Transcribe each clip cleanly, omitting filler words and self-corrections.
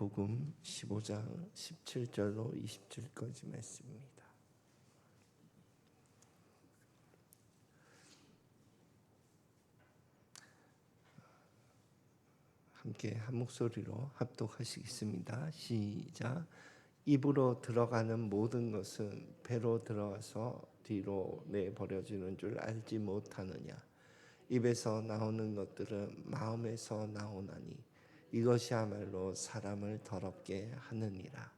마태복음 15장 17절로 20절까지 말씀입니다. 함께 한 목소리로 합독하시겠습니다. 시작. 입으로 들어가는 모든 것은 배로 들어가서 뒤로 내버려지는 줄 알지 못하느냐. 입에서 나오는 것들은 마음에서 나오나니 이것이야말로 사람을 더럽게 하느니라.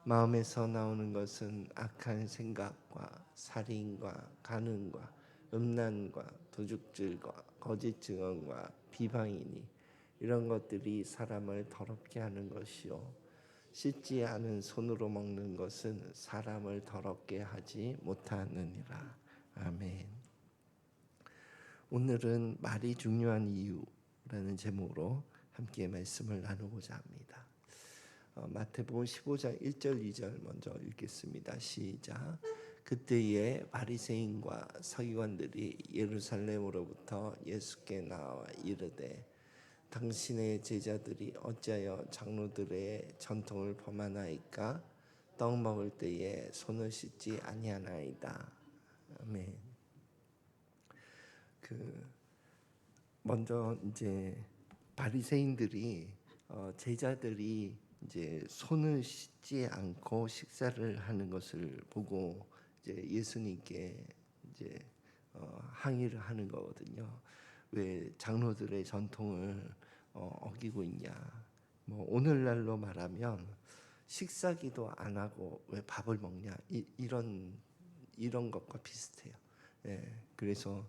마음에서 나오는 것은 악한 생각과 살인과 간음과 음란과 도둑질과 거짓 증언과 비방이니 이런 것들이 사람을 더럽게 하는 것이요 씻지 않은 손으로 먹는 것은 사람을 더럽게 하지 못하느니라. 아멘. 오늘은 말이 중요한 이유라는 제목으로 함께 말씀을 나누고자 합니다. 마태복음 15장 1절 2절 먼저 읽겠습니다. 시작. 그때에 바리새인과 서기관들이 예루살렘으로부터 예수께 나와 이르되 당신의 제자들이 어찌하여 장로들의 전통을 범하나이까? 떡 먹을 때에 손을 씻지 아니하나이다. 아멘. 먼저 이제 바리새인들이 제자들이 이제 손을 씻지 않고 식사를 하는 것을 보고 이제 예수님께 이제 항의를 하는 거거든요. 왜 장로들의 전통을 어기고 있냐. 뭐 오늘날로 말하면 식사기도 안 하고 왜 밥을 먹냐. 이런 것과 비슷해요. 예, 그래서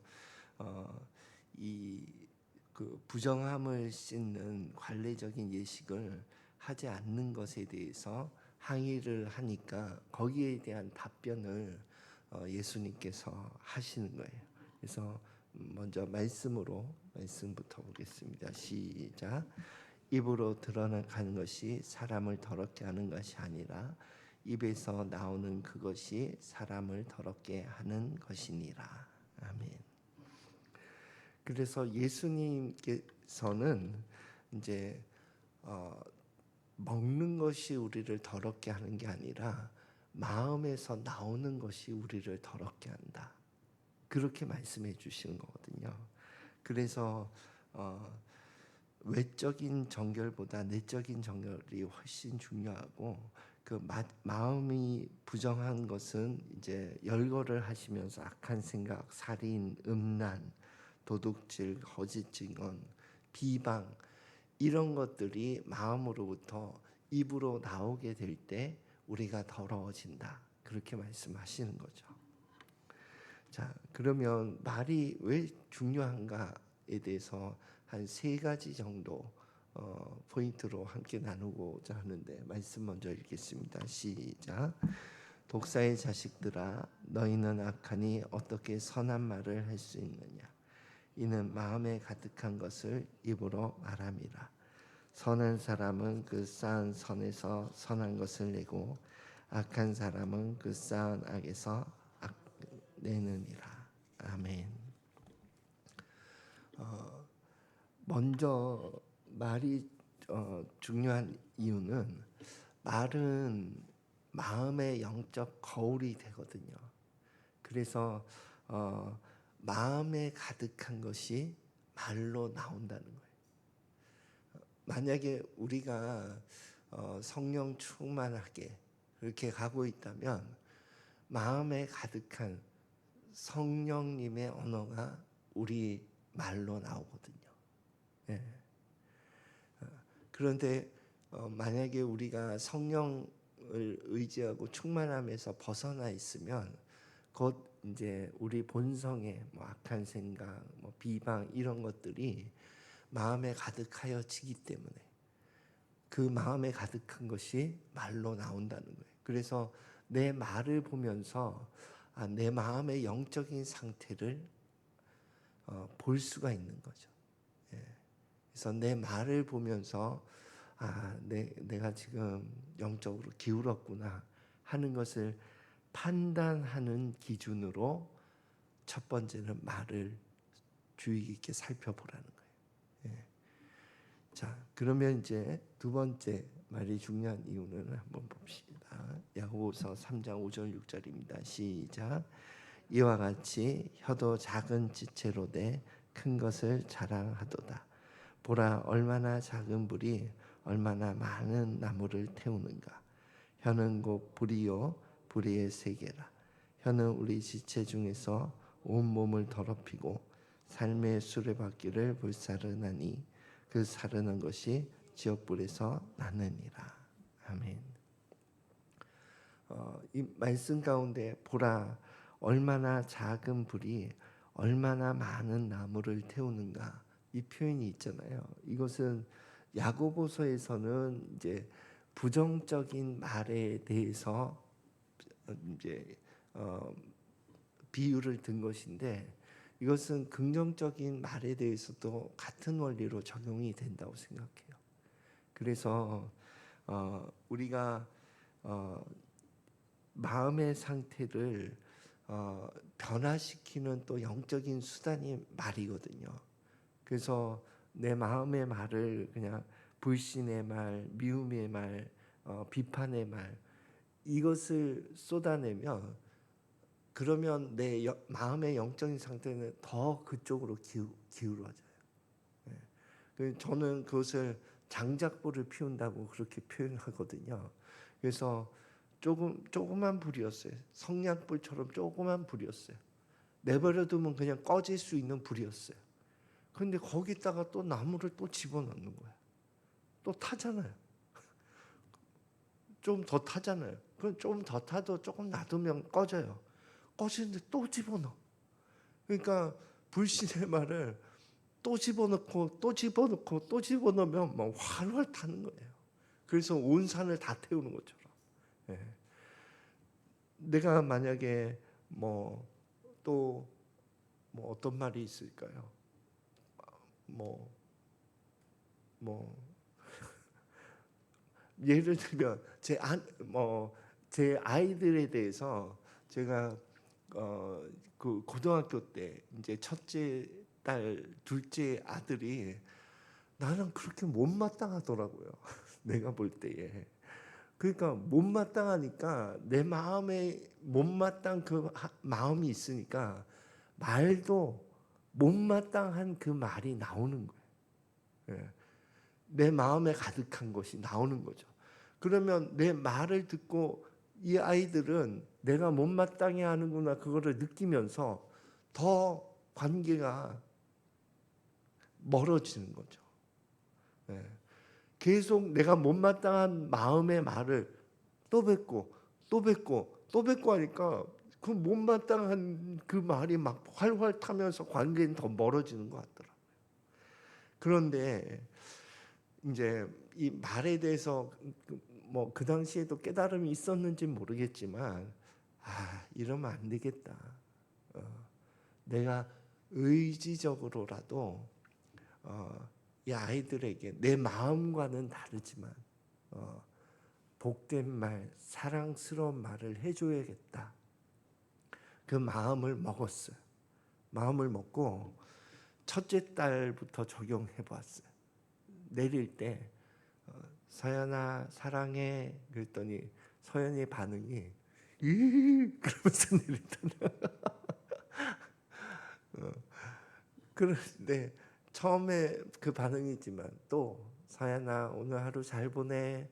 그 부정함을 씻는 관례적인 예식을 하지 않는 것에 대해서 항의를 하니까 거기에 대한 답변을 예수님께서 하시는 거예요. 그래서 먼저 말씀부터 보겠습니다. 시작. 입으로 드러나가는 것이 사람을 더럽게 하는 것이 아니라 입에서 나오는 그것이 사람을 더럽게 하는 것이니라. 아멘. 그래서 예수님께서는 이제 먹는 것이 우리를 더럽게 하는 게 아니라 마음에서 나오는 것이 우리를 더럽게 한다. 그렇게 말씀해 주시는 거거든요. 그래서 외적인 정결보다 내적인 정결이 훨씬 중요하고 그 마음이 부정한 것은 이제 열거를 하시면서 악한 생각, 살인, 음란, 도둑질, 거짓 증언, 비방 이런 것들이 마음으로부터 입으로 나오게 될 때 우리가 더러워진다. 그렇게 말씀하시는 거죠. 자, 그러면 말이 왜 중요한가에 대해서 한 3가지 정도 포인트로 함께 나누고자 하는데 말씀 먼저 읽겠습니다. 시작. 독사의 자식들아 너희는 악하니 어떻게 선한 말을 할 수 있느냐. 이는 마음에 가득한 것을 입으로 말함이라. 선한 사람은 그 쌓은 선에서 선한 것을 내고 악한 사람은 그 쌓은 악에서 악 내느니라. 아멘. 먼저 말이 중요한 이유는 말은 마음의 영적 거울이 되거든요. 그래서 마음에 가득한 것이 말로 나온다는 거예요. 만약에 우리가 성령 충만하게 그렇게 가고 있다면 마음에 가득한 성령님의 언어가 우리 말로 나오거든요. 예. 그런데 만약에 우리가 성령을 의지하고 충만함에서 벗어나 있으면 곧 이제 우리 본성의 뭐 악한 생각, 뭐 비방 이런 것들이 마음에 가득하여지기 때문에 그 마음에 가득한 것이 말로 나온다는 거예요. 그래서 내 말을 보면서 내 마음의 영적인 상태를 볼 수가 있는 거죠. 예. 그래서 내 말을 보면서 내가 지금 영적으로 기울었구나 하는 것을 판단하는 기준으로 첫 번째는 말을 주의 깊게 살펴보라는 거예요. 예. 자, 그러면 이제 두 번째 말이 중요한 이유는 한번 봅시다. 야고보서 3장 5절 6절입니다. 시작. 이와 같이 혀도 작은 지체로 돼 큰 것을 자랑하도다. 보라, 얼마나 작은 불이 얼마나 많은 나무를 태우는가. 혀는 곧 불이요 불의 세계라. 혀는 우리 지체 중에서 온 몸을 더럽히고 삶의 수레바퀴를 불사르나니 그 사르는 것이 지옥불에서 나느니라. 아멘. 이 말씀 가운데 보라, 얼마나 작은 불이 얼마나 많은 나무를 태우는가, 이 표현이 있잖아요. 이것은 야고보서에서는 이제 부정적인 말에 대해서 이제 비유를 든 것인데, 이것은 긍정적인 말에 대해서도 같은 원리로 적용이 된다고 생각해요. 그래서 우리가 마음의 상태를 변화시키는 또 영적인 수단이 말이거든요. 그래서 내 마음의 말을 그냥 불신의 말, 미움의 말, 비판의 말, 이것을 쏟아내면, 그러면 내 마음의 영적인 상태는 더 그쪽으로 기울어져요. 저는 그것을 장작불을 피운다고 그렇게 표현하거든요. 그래서 조그만 불이었어요. 성냥불처럼 조그만 불이었어요. 내버려두면 그냥 꺼질 수 있는 불이었어요. 그런데 거기다가 또 나무를 또 집어넣는 거야. 또 타잖아요. 좀 더 타잖아요. 그럼 좀 더 타도 조금 놔두면 꺼져요. 꺼지는데 또 집어넣어. 그러니까 불신의 말을 또 집어넣고 또 집어넣고 또 집어넣으면 막 활활 타는 거예요. 그래서 온 산을 다 태우는 것처럼. 예. 내가 만약에 또 어떤 말이 있을까요? 예를 들면 제 아이들에 대해서 제가 그 고등학교 때 이제 첫째 딸, 둘째 아들이 나는 그렇게 못마땅하더라고요. 내가 볼 때에. 그러니까 못마땅하니까 내 마음에 못마땅 그 마음이 있으니까 말도 못마땅한 그 말이 나오는 거예요. 예. 내 마음에 가득한 것이 나오는 거죠. 그러면 내 말을 듣고 이 아이들은 내가 못마땅해 하는구나, 그거를 느끼면서 더 관계가 멀어지는 거죠. 예. 계속 내가 못마땅한 마음의 말을 또 뱉고 또 뱉고 또 뱉고 하니까 그 못마땅한 그 말이 막 활활 타면서 관계는 더 멀어지는 것 같더라고요. 그런데 이제 이 말에 대해서 그 당시에도 깨달음이 있었는지 모르겠지만, 이러면 안 되겠다. 내가 의지적으로라도 이 아이들에게 내 마음과는 다르지만 복된 말, 사랑스러운 말을 해줘야겠다. 그 마음을 먹었어요. 마음을 먹고 첫째 딸부터 적용해 보았어요. 내릴 때 서연아 사랑해 그랬더니 서연이의 반응이 그러면서 내리더라고요. 그런데 처음에 그 반응이지만 또 서연아 오늘 하루 잘 보내.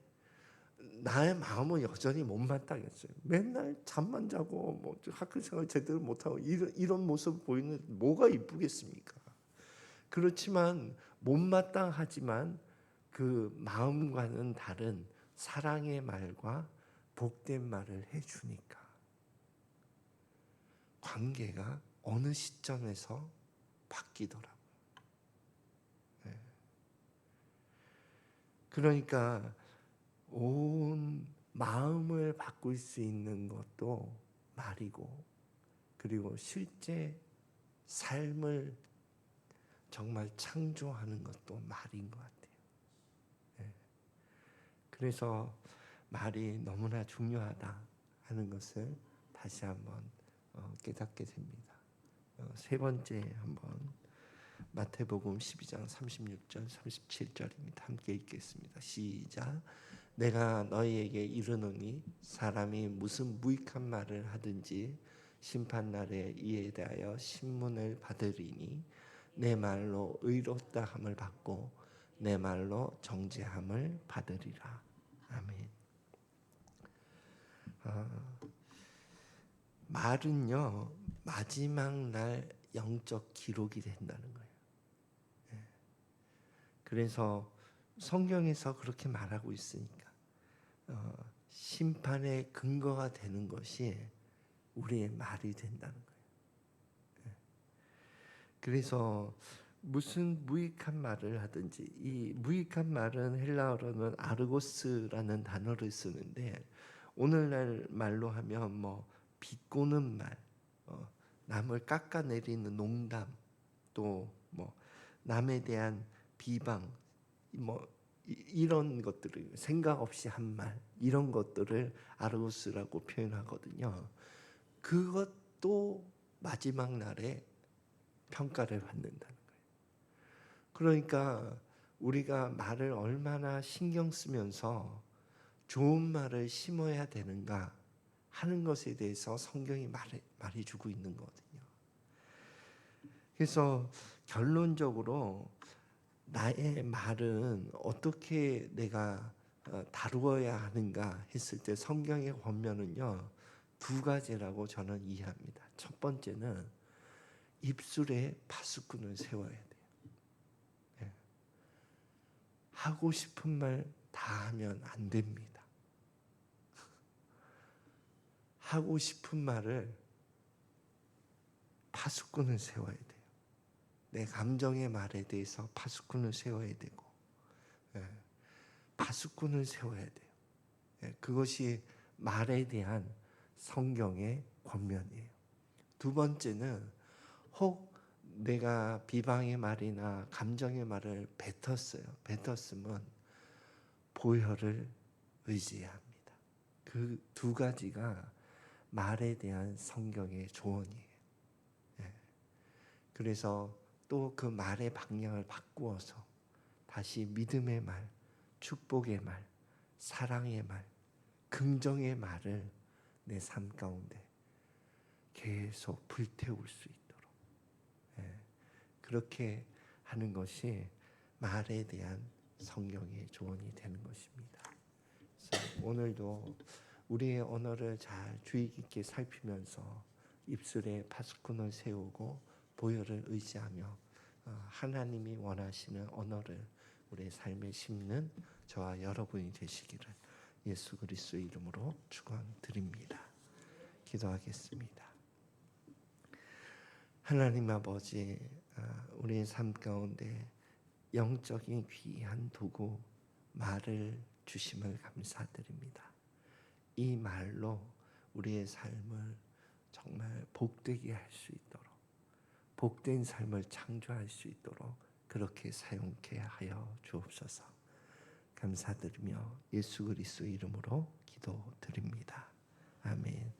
나의 마음은 여전히 못마땅했어요. 맨날 잠만 자고 학교 생활 제대로 못하고 이런 모습 보이는 뭐가 이쁘겠습니까? 그렇지만 못마땅하지만 그 마음과는 다른 사랑의 말과 복된 말을 해주니까 관계가 어느 시점에서 바뀌더라고요. 네. 그러니까 온 마음을 바꿀 수 있는 것도 말이고, 그리고 실제 삶을 정말 창조하는 것도 말인 것 같아요. 네. 그래서 말이 너무나 중요하다 하는 것을 다시 한번 깨닫게 됩니다. 세 번째 한번 마태복음 12장 36절 37절입니다. 함께 읽겠습니다. 시작. 내가 너희에게 이르노니 사람이 무슨 무익한 말을 하든지 심판날에 이에 대하여 신문을 받으리니 내 말로 의롭다 함을 받고 내 말로 정죄함을 받으리라. 아멘. 말은요 마지막 날 영적 기록이 된다는 거예요. 그래서 성경에서 그렇게 말하고 있으니까 심판의 근거가 되는 것이 우리의 말이 된다는 거예요. 그래서 무슨 무익한 말을 하든지, 이 무익한 말은 헬라어로는 아르고스라는 단어를 쓰는데 오늘날 말로 하면 뭐 비꼬는 말, 남을 깎아내리는 농담, 또 뭐 남에 대한 비방, 뭐 이런 것들을 생각 없이 한 말, 이런 것들을 아르고스라고 표현하거든요. 그것도 마지막 날에 평가를 받는다는 거예요. 그러니까 우리가 말을 얼마나 신경 쓰면서 좋은 말을 심어야 되는가 하는 것에 대해서 성경이 말해주고 있는 거거든요. 그래서 결론적으로 나의 말은 어떻게 내가 다루어야 하는가 했을 때 성경의 권면은요 두 가지라고 저는 이해합니다. 첫 번째는 입술에 파수꾼을 세워야 돼요. 예. 하고 싶은 말 다 하면 안 됩니다. 하고 싶은 말을 파수꾼을 세워야 돼요. 내 감정의 말에 대해서 파수꾼을 세워야 되고, 파수꾼을 세워야 돼요. 그것이 말에 대한 성경의 권면이에요. 두 번째는 혹 내가 비방의 말이나 감정의 말을 뱉었으면 보혈을 의지해야 합니다. 그 두 가지가 말에 대한 성경의 조언이에요. 그래서 또 그 말의 방향을 바꾸어서 다시 믿음의 말, 축복의 말, 사랑의 말, 긍정의 말을 내 삶 가운데 계속 불태울 수 있도록 그렇게 하는 것이 말에 대한 성경의 조언이 되는 것입니다. 그래서 오늘도 우리의 언어를 잘 주의 깊게 살피면서 입술에 파수꾼을 세우고 보혈을 의지하며 하나님이 원하시는 언어를 우리의 삶에 심는 저와 여러분이 되시기를 예수 그리스도의 이름으로 축원드립니다. 기도하겠습니다. 하나님 아버지, 우리의 삶 가운데 영적인 귀한 도구 말을 주심을 감사드립니다. 이 말로 우리의 삶을 정말 복되게 할 수 있도록, 복된 삶을 창조할 수 있도록 그렇게 사용케 하여 주옵소서. 감사드리며 예수 그리스도 이름으로 기도드립니다. 아멘.